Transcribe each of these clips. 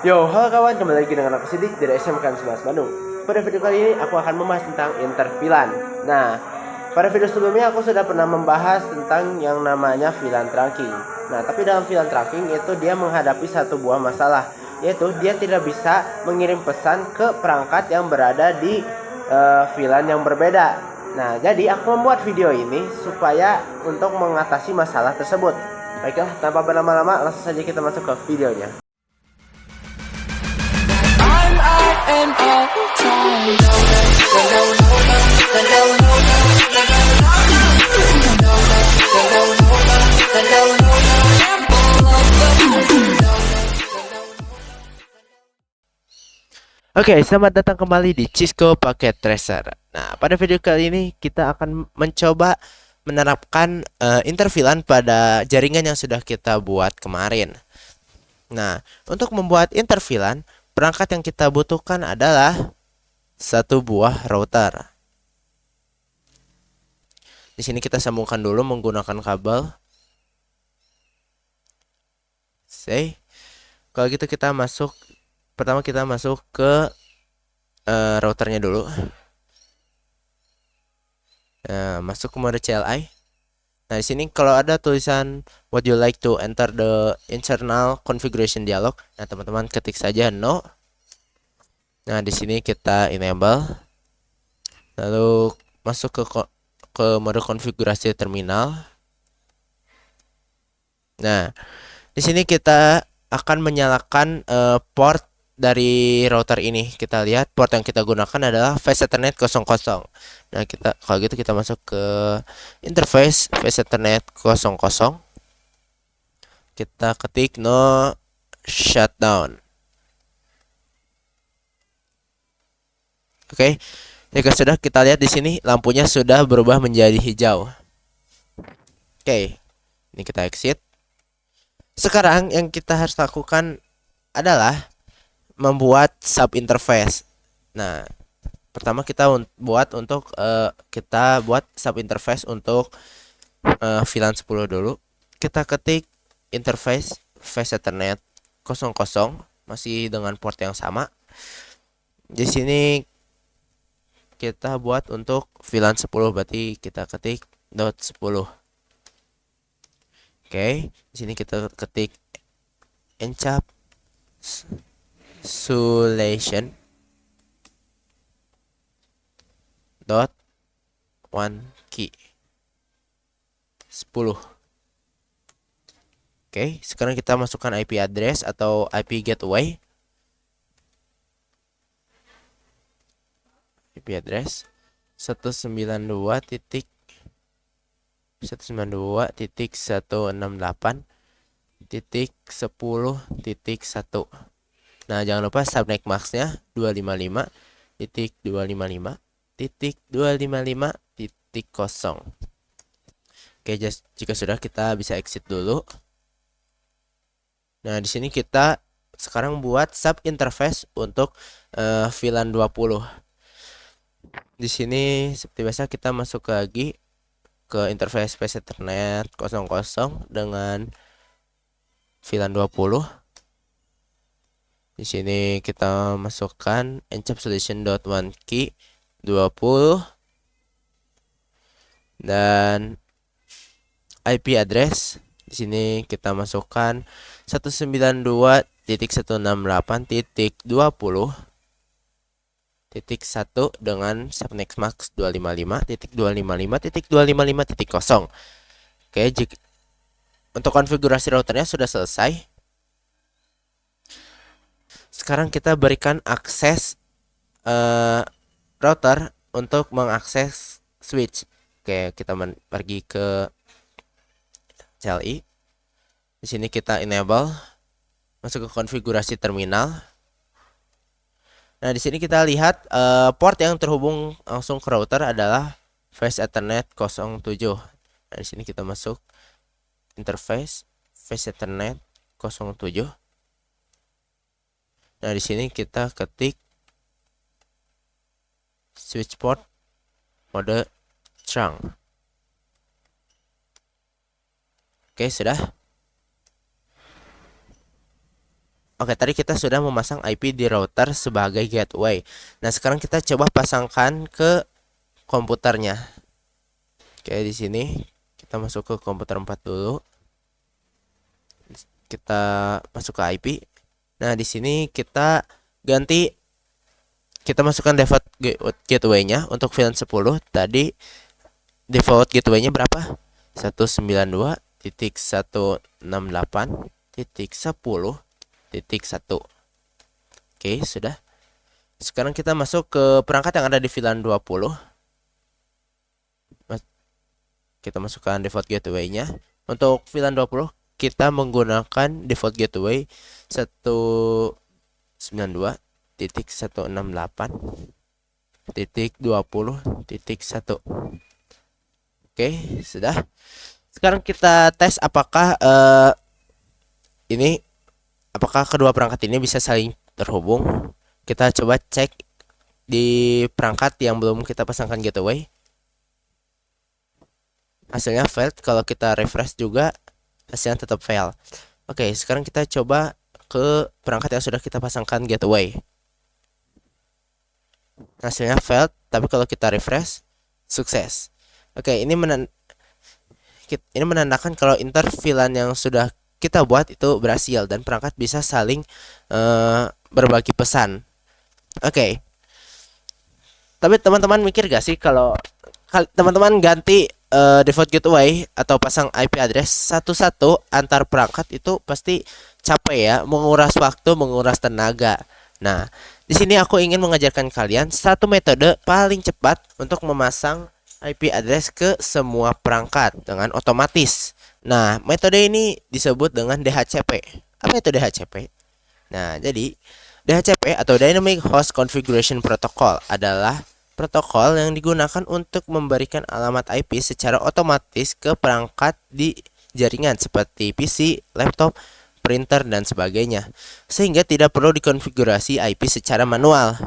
Yo, halo kawan, kembali lagi dengan aku Sidik dari SMK 11 Bandung. Pada video kali ini aku akan membahas tentang interVLAN. Nah, pada video sebelumnya aku sudah pernah membahas tentang yang namanya VLAN trunking. Nah, tapi dalam VLAN trunking itu dia menghadapi satu buah masalah, yaitu dia tidak bisa mengirim pesan ke perangkat yang berada di VLAN yang berbeda. Nah, jadi aku membuat video ini supaya untuk mengatasi masalah tersebut. Baiklah, tanpa berlama-lama langsung saja kita masuk ke videonya. and all time. Oke, selamat datang kembali di Cisco Packet Tracer. Nah, pada video kali ini kita akan mencoba menerapkan interVLAN pada jaringan yang sudah kita buat kemarin. Nah, untuk membuat interVLAN, perangkat yang kita butuhkan adalah satu buah router. Di sini kita sambungkan dulu menggunakan kabel. Kalau gitu kita masuk. Pertama kita masuk ke routernya dulu. Masuk ke mode CLI. Nah, di sini kalau ada tulisan would you like to enter the internal configuration dialog, nah teman-teman ketik saja no. Nah, di sini kita enable. Lalu masuk ke mode konfigurasi terminal. Nah, di sini kita akan menyalakan port dari router ini. Kita lihat port yang kita gunakan adalah Fast Ethernet 00. Nah, kalau gitu kita masuk ke interface Fast Ethernet 00. Kita ketik no shutdown. Oke. Jika sudah, kita lihat di sini lampunya sudah berubah menjadi hijau. Oke. Ini kita exit. Sekarang yang kita harus lakukan adalah membuat sub interface. Nah, pertama kita buat sub interface untuk VLAN 10 dulu. Kita ketik interface Fast Ethernet 00 masih dengan port yang sama. Di sini kita buat untuk VLAN 10, berarti kita ketik .10. Oke, di sini kita ketik encapsulation .1key 10. Oke, sekarang kita masukkan IP address atau IP gateway. IP address 192.168.10.1. Nah, jangan lupa subnet max-nya 255.255.255.0. Oke, jika sudah kita bisa exit dulu. Nah, di sini kita sekarang buat sub interface untuk VLAN 20. Di sini seperti biasa kita masuk lagi ke interface Fast Ethernet 00 dengan VLAN 20. Di sini kita masukkan encapsulation.1key 20 dan IP address. Di sini kita masukkan 192.168.20.1 dengan subnet max 255.255.255.0. Oke, untuk konfigurasi routernya sudah selesai. Sekarang kita berikan akses router untuk mengakses switch. Oke, kita pergi ke CLI. Di sini kita enable, masuk ke konfigurasi terminal. Nah, di sini kita lihat port yang terhubung langsung ke router adalah Fast Ethernet 07. Nah, di sini kita masuk interface Fast Ethernet 07. Nah, di sini kita ketik switch port mode trunk. Oke, sudah. Oke, tadi kita sudah memasang IP di router sebagai gateway. Nah, sekarang kita coba pasangkan ke komputernya. Oke, di sini kita masuk ke komputer 4 dulu. Kita masuk ke IP. Nah, di sini kita masukkan default gateway-nya untuk VLAN 10. Tadi default gateway-nya berapa? 192.168.10.1. Oke, sudah. Sekarang kita masuk ke perangkat yang ada di VLAN 20. Kita masukkan default gateway-nya. Untuk VLAN 20 kita menggunakan default gateway 192.168.20.1. Oke, sudah. Sekarang kita tes apakah apakah kedua perangkat ini bisa saling terhubung. Kita coba cek di perangkat yang belum kita pasangkan gateway. Hasilnya failed. Kalau kita refresh juga hasilnya tetap fail. Oke, sekarang kita coba ke perangkat yang sudah kita pasangkan gateway. Hasilnya failed, tapi kalau kita refresh sukses. Oke, ini menandakan kalau inter VLAN yang sudah kita buat itu berhasil dan perangkat bisa saling berbagi pesan. Oke. Tapi teman-teman mikir gak sih kalau teman-teman ganti default gateway atau pasang IP address satu-satu antar perangkat itu pasti capek ya, menguras waktu, menguras tenaga. Nah, di sini aku ingin mengajarkan kalian satu metode paling cepat untuk memasang IP address ke semua perangkat dengan otomatis. Nah, metode ini disebut dengan DHCP. Apa itu DHCP? Nah, jadi DHCP atau Dynamic Host Configuration Protocol adalah protokol yang digunakan untuk memberikan alamat IP secara otomatis ke perangkat di jaringan seperti PC, laptop, printer, dan sebagainya, sehingga tidak perlu dikonfigurasi IP secara manual.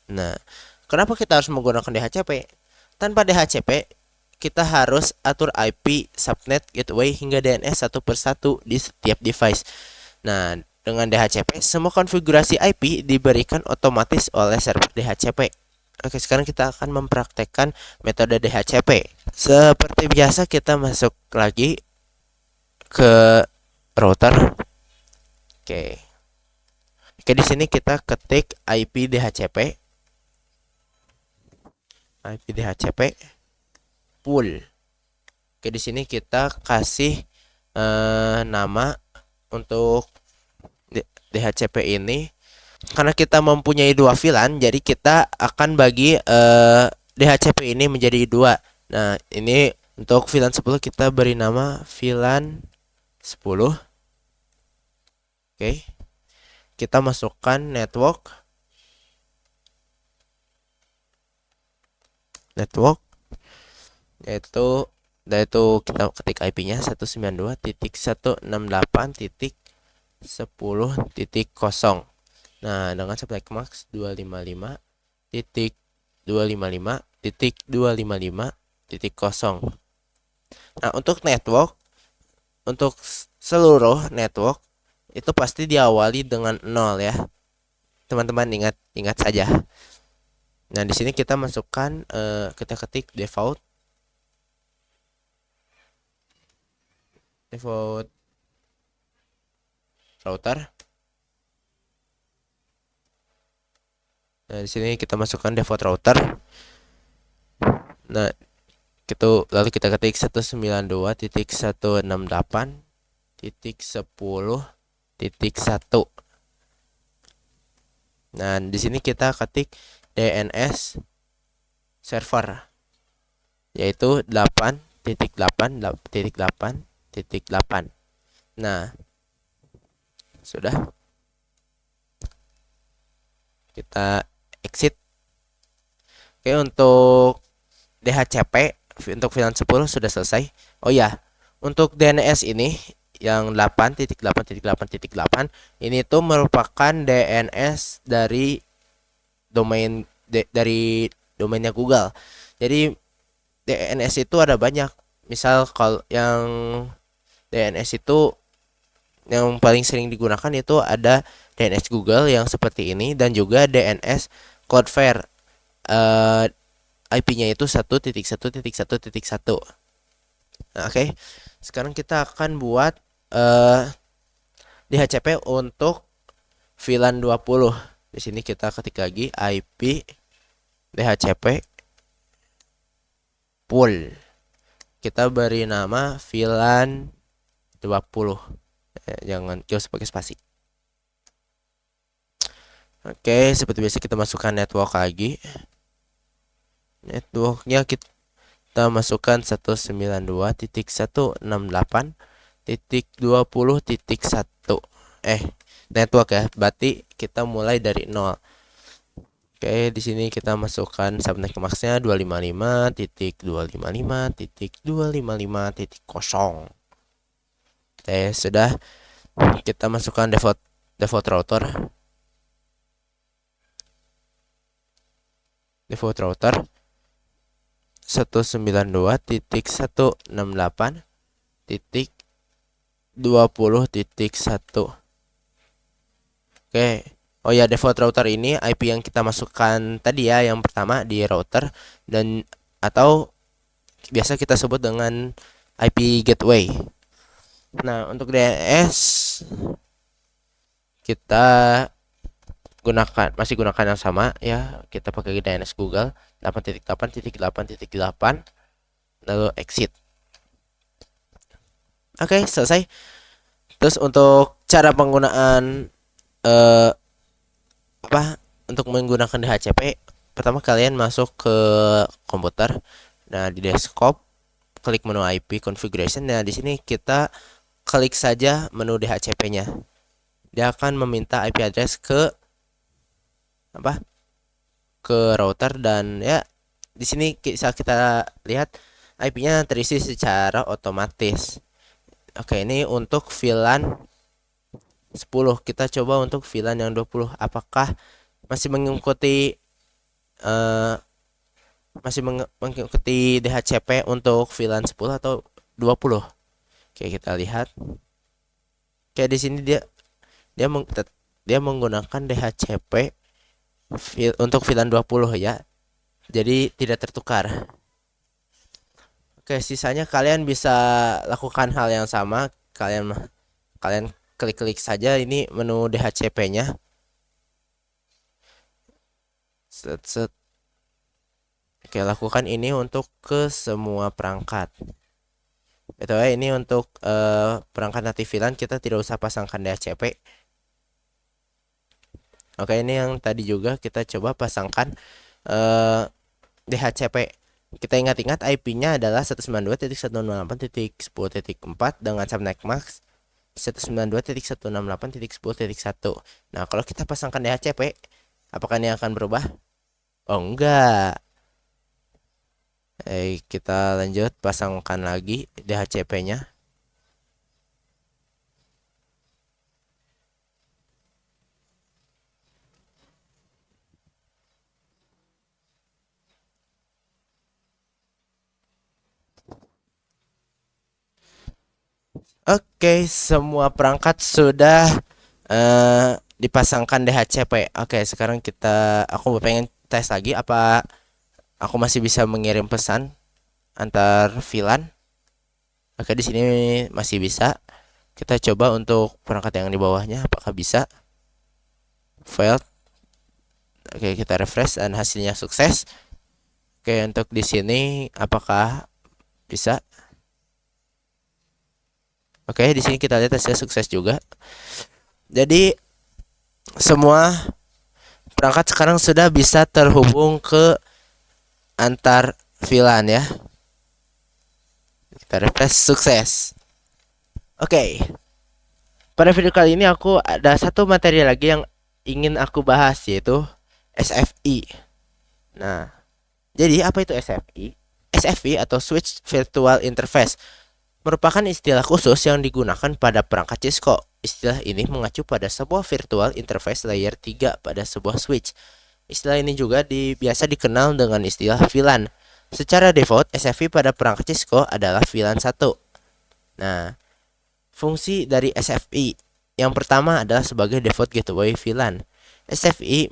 Nah, kenapa kita harus menggunakan DHCP? Tanpa DHCP, kita harus atur IP, subnet, gateway, hingga DNS satu persatu di setiap device. Nah, dengan DHCP, semua konfigurasi IP diberikan otomatis oleh server DHCP. Oke, sekarang kita akan mempraktekkan metode DHCP. Seperti biasa, kita masuk lagi ke router. Oke, di sini kita ketik IP DHCP. IP DHCP pool. Oke, di sini kita kasih nama untuk DHCP ini. Karena kita mempunyai dua VLAN, jadi kita akan bagi DHCP ini menjadi dua. Nah, ini untuk VLAN 10 kita beri nama VLAN 10. Oke. Kita masukkan network, yaitu kita ketik IP-nya 192.168.10.0. Nah, dengan supply max 255.255.255.0. Nah, untuk seluruh network itu pasti diawali dengan 0 ya. Teman-teman ingat saja. Nah, di sini kita masukkan kita ketik default router. Nah, di sini kita masukkan default router. Nah, lalu kita ketik 192.168.10.1. Nah, di sini kita ketik DNS server, yaitu 8.8.8.8. Nah, sudah. Kita exit. Oke, untuk DHCP untuk VLAN 10 sudah selesai. Oh ya, untuk DNS ini yang 8.8.8.8 ini tuh merupakan DNS dari domainnya Google. Jadi DNS itu ada banyak. Misal kalau yang DNS itu yang paling sering digunakan itu ada DNS Google yang seperti ini dan juga DNS Cloudflare. IP-nya itu 1.1.1.1. Nah, oke. Sekarang kita akan buat DHCP untuk VLAN 20. Di sini kita ketik lagi IP DHCP pool. Kita beri nama VLAN 20. Jangan usah pakai spasi. Oke, seperti biasa kita masukkan network lagi. Networknya kita masukkan 192.168.20.1. Network ya. Berarti kita mulai dari 0. Oke, di sini kita masukkan subnet max-nya 255.255.255.0. Oke, sudah. Kita masukkan default router. Default router 192.168.20.1. Oke. Oh ya, default router ini IP yang kita masukkan tadi ya, yang pertama di router dan atau biasa kita sebut dengan IP gateway. Nah, untuk DNS kita masih gunakan yang sama ya. Kita pakai DNS Google 8.8.8.8 lalu exit. Oke, selesai. Terus untuk cara penggunaan untuk menggunakan DHCP, pertama kalian masuk ke komputer. Nah, di desktop klik menu IP configuration. Nah, di sini kita klik saja menu DHCP-nya. Dia akan meminta IP address ke router dan ya di sini bisa kita lihat IP-nya terisi secara otomatis. Oke, ini untuk VLAN 10. Kita coba untuk VLAN yang 20 apakah masih mengikuti DHCP untuk VLAN 10 atau 20. Oke, kita lihat. Oke, di sini dia menggunakan DHCP untuk VLAN 20 ya. Jadi tidak tertukar. Oke, sisanya kalian bisa lakukan hal yang sama. Kalian klik-klik saja ini menu DHCP-nya. Set. Oke, lakukan ini untuk ke semua perangkat. Betul ya, ini untuk perangkat natif VLAN kita tidak usah pasangkan DHCP. Oke, ini yang tadi juga kita coba pasangkan DHCP. Kita ingat-ingat IP-nya adalah 192.168.10.4 dengan subnet max 192.168.10.1. Nah, kalau kita pasangkan DHCP, apakah ini akan berubah? Oh, enggak. Kita lanjut pasangkan lagi DHCP-nya. Oke, semua perangkat sudah dipasangkan DHCP. Oke, sekarang aku pengen tes lagi apa aku masih bisa mengirim pesan antar VLAN. Oke, di sini masih bisa. Kita coba untuk perangkat yang di bawahnya apakah bisa. Failed. Oke, kita refresh dan hasilnya sukses. Oke, untuk di sini apakah bisa? Oke, di sini kita lihat hasilnya sukses juga. Jadi semua perangkat sekarang sudah bisa terhubung ke antar VLAN ya. Kita refresh, sukses. Oke. Pada video kali ini aku ada satu materi lagi yang ingin aku bahas, yaitu SFI. Nah, jadi apa itu SFI? SFI atau Switch Virtual Interface merupakan istilah khusus yang digunakan pada perangkat Cisco. Istilah ini mengacu pada sebuah virtual interface layer 3 pada sebuah switch. Istilah ini juga biasa dikenal dengan istilah VLAN. Secara default, SFI pada perangkat Cisco adalah VLAN 1. Nah, fungsi dari SFI Yang pertama adalah sebagai default gateway VLAN. SFI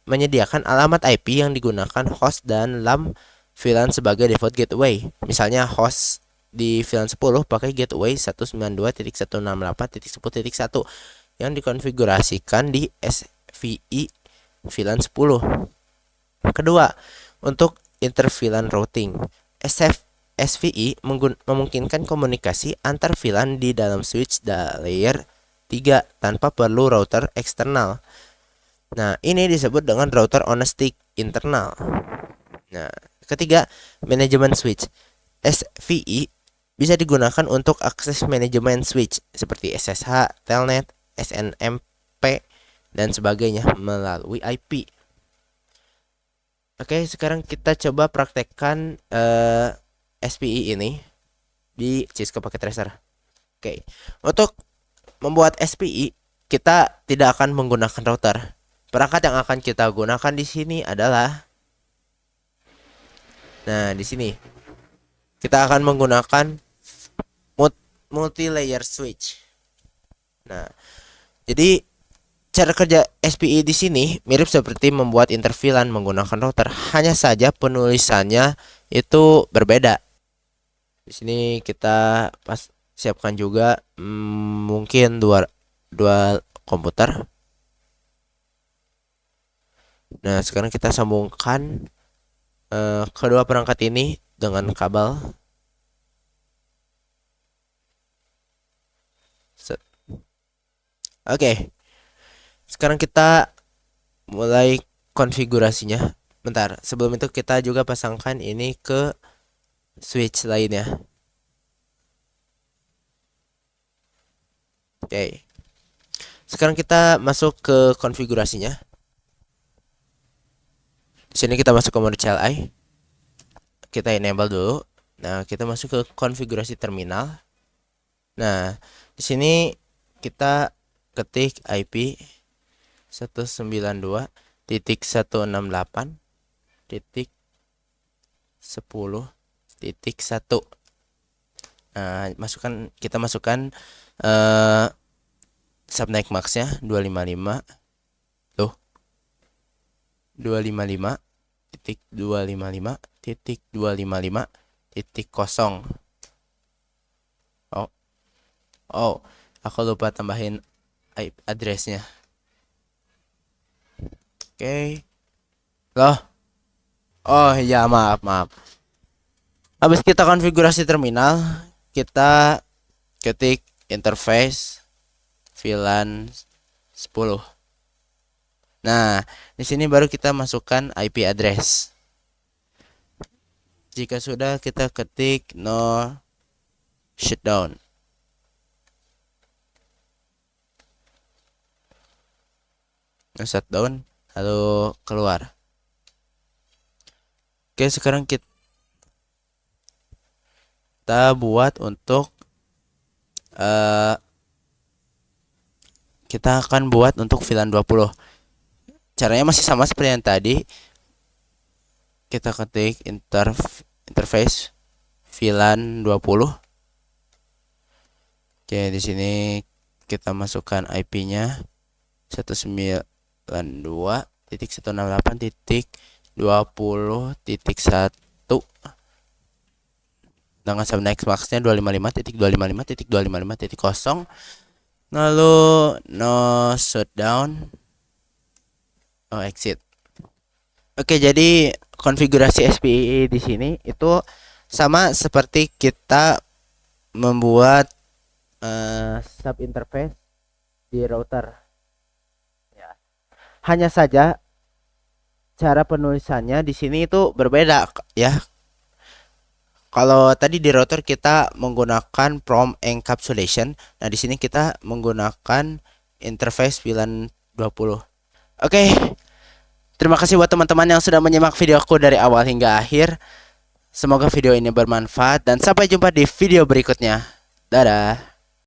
menyediakan alamat IP yang digunakan host dan LAN VLAN sebagai default gateway. Misalnya host di VLAN 10 pakai gateway 192.168.10.1 yang dikonfigurasikan di SVI VLAN 10. Kedua, untuk inter-VLAN routing, SVI memungkinkan komunikasi antar VLAN di dalam switch layer 3 tanpa perlu router eksternal. Nah, ini disebut dengan router on a stick internal. Nah, ketiga, manajemen switch. SVI bisa digunakan untuk akses manajemen switch seperti SSH, Telnet, SNMP, dan sebagainya melalui IP. Oke, sekarang kita coba praktekkan SPI ini di Cisco Packet Tracer. Oke, untuk membuat SPI kita tidak akan menggunakan router. Perangkat yang akan kita gunakan di sini adalah, nah di sini kita akan menggunakan multi-layer switch. Nah, jadi cara kerja SPI di sini mirip seperti membuat inter-VLAN menggunakan router, hanya saja penulisannya itu berbeda. Di sini kita siapkan juga mungkin dua komputer. Nah, sekarang kita sambungkan kedua perangkat ini dengan kabel. Oke. Sekarang kita mulai konfigurasinya. Bentar, sebelum itu kita juga pasangkan ini ke switch lainnya. Oke. Sekarang kita masuk ke konfigurasinya. Di sini kita masuk ke mode CLI. Kita enable dulu. Nah, kita masuk ke konfigurasi terminal. Nah, di sini kita ketik IP 192.168.10.1. Nah, kita masukkan subnet max-nya 255. Tuh. 255.255.255.0. Oh, aku lupa tambahin IP address-nya. Oke. Loh. Oh ya, maaf. Habis kita konfigurasi terminal, kita ketik interface VLAN 10. Nah, di sini baru kita masukkan IP address. Jika sudah, kita ketik no shutdown. No shutdown, lalu keluar. Oke, sekarang kita buat untuk kita akan buat untuk VLAN 20. Caranya masih sama seperti yang tadi. Kita ketik interface VLAN 20. Oke, di sini kita masukkan IP-nya 192.168.20.1 dengan subnet max-nya 255.255.255.0. lalu no shutdown, exit. Oke, jadi konfigurasi SPI di sini itu sama seperti kita membuat sub interface di router. Ya. Hanya saja cara penulisannya di sini itu berbeda ya. Kalau tadi di router kita menggunakan prompt encapsulation, nah di sini kita menggunakan interface VLAN 20. Oke. Terima kasih buat teman-teman yang sudah menyimak videoku dari awal hingga akhir. Semoga video ini bermanfaat dan sampai jumpa di video berikutnya. Dadah.